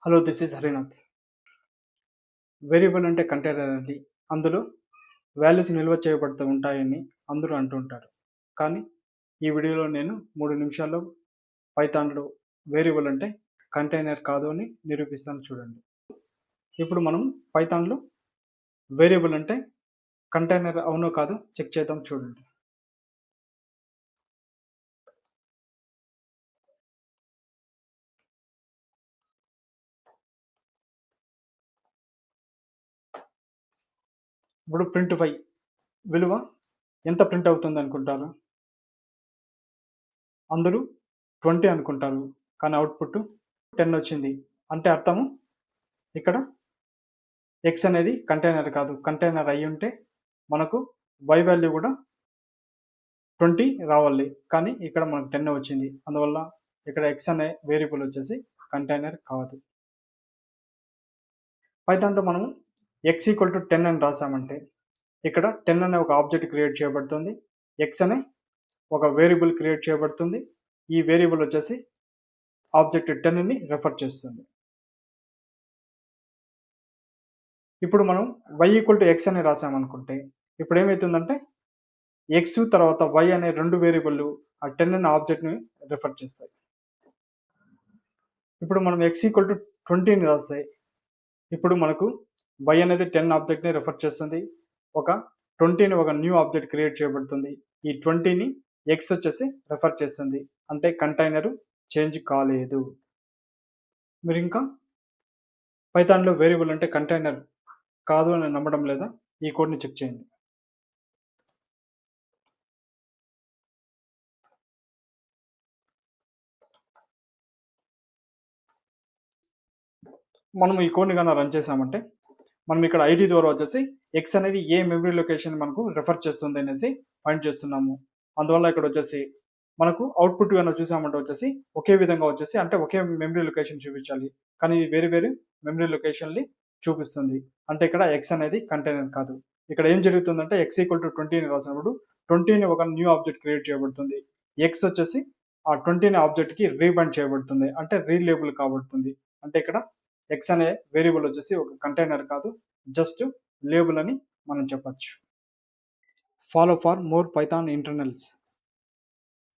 Hello, this is Harinath. Variable అంటే container అండి. అందులో వాల్యూస్ నిల్వ చేయబడుతూ ఉంటాయని అందరూ అంటుంటారు. కానీ ఈ వీడియోలో నేను 3 నిమిషాల్లో పైథాన్‌లో వేరియబుల్ అంటే కంటైనర్ కాదు అని నిరూపిస్తాను చూడండి. ఇప్పుడు మనం పైథాన్‌లో వేరియబుల్ అంటే కంటైనర్ అవునో కాదో చెక్ చేద్దాం చూడండి. ఇప్పుడు ప్రింట్ y విలువ ఎంత ప్రింట్ అవుతుంది అనుకుంటారు? అందరూ 20 అనుకుంటారు. కానీ అవుట్‌పుట్ 10 వచ్చింది. అంటే అర్థము ఇక్కడ ఎక్స్ అనేది కంటైనర్ కాదు. కంటైనర్ అయ్యుంటే మనకు y వాల్యూ కూడా 20 రావాలి. కానీ ఇక్కడ మనకు 10 వచ్చింది. అందువల్ల ఇక్కడ ఎక్స్ అనే వేరియబుల్ వచ్చేసి కంటైనర్ కాదు. పైథాన్‌లో మనము ఎక్స్ ఈక్వల్ టు 10 అని రాసామంటే ఇక్కడ 10 అనే ఒక ఆబ్జెక్ట్ క్రియేట్ చేయబడుతుంది. ఎక్స్ అనే ఒక వేరియబుల్ క్రియేట్ చేయబడుతుంది. ఈ వేరియబుల్ వచ్చేసి ఆబ్జెక్ట్ 10ని రెఫర్ చేస్తుంది. ఇప్పుడు మనం y ఈక్వల్ టు ఎక్స్ అని రాసామనుకుంటే ఇప్పుడు ఏమవుతుందంటే ఎక్స్ తర్వాత y అనే 2 వేరియబుల్లు ఆ 10 అనే ఆబ్జెక్ట్‌ని రెఫర్ చేస్తాయి. ఇప్పుడు మనం ఎక్స్ ఈక్వల్ టు 20ని రాస్తే ఇప్పుడు మనకు y అనేది 10 ఆబ్జెక్ట్‌ని రెఫర్ చేస్తుంది. ఒక 20ని ఒక న్యూ ఆబ్జెక్ట్ క్రియేట్ చేయబడుతుంది. ఈ 20ని ఎక్స్ వచ్చేసి రెఫర్ చేస్తుంది. అంటే కంటైనర్ చేంజ్ కాలేదు. మీరు ఇంకా పైథాన్‌లో వేరియబుల్ అంటే కంటైనర్ కాదు అని నమ్మడం లేదా? ఈ కోడ్‌ని చెక్ చేయండి. మనం ఈ కోడ్‌ని గాన రన్ చేసామంటే మనం ఇక్కడ ఐడీ ద్వారా వచ్చేసి ఎక్స్ అనేది ఏ మెమరీ లొకేషన్ మనకు రెఫర్ చేస్తుంది అనేసి పాయింట్ చేస్తున్నాము. అందువల్ల ఇక్కడ వచ్చేసి మనకు అవుట్‌పుట్ గాన చూసామంటే వచ్చేసి ఒకే విధంగా వచ్చేసి అంటే ఒకే మెమరీ లొకేషన్ చూపించాలి. కానీ ఇది వేరే వేరే మెమరీ లొకేషన్‌ని చూపిస్తుంది. అంటే ఇక్కడ ఎక్స్ అనేది కంటైనర్ కాదు. ఇక్కడ ఏం జరుగుతుందంటే ఎక్స్ ఈక్వల్ టు 20 అని రాసినప్పుడు 20ని ఒక న్యూ ఆబ్జెక్ట్ క్రియేట్ చేయబడుతుంది. ఎక్స్ వచ్చేసి ఆ 20ని ఆబ్జెక్ట్‌కి రీబైండ్ చేయబడుతుంది. అంటే రీలేబుల్ కాబడుతుంది. అంటే ఇక్కడ ఎక్స్ అనే వేరియబుల్ వచ్చేసి ఒక కంటైనర్ కాదు, జస్ట్ లేబుల్ అని మనం చెప్పొచ్చు. Follow for more Python internals.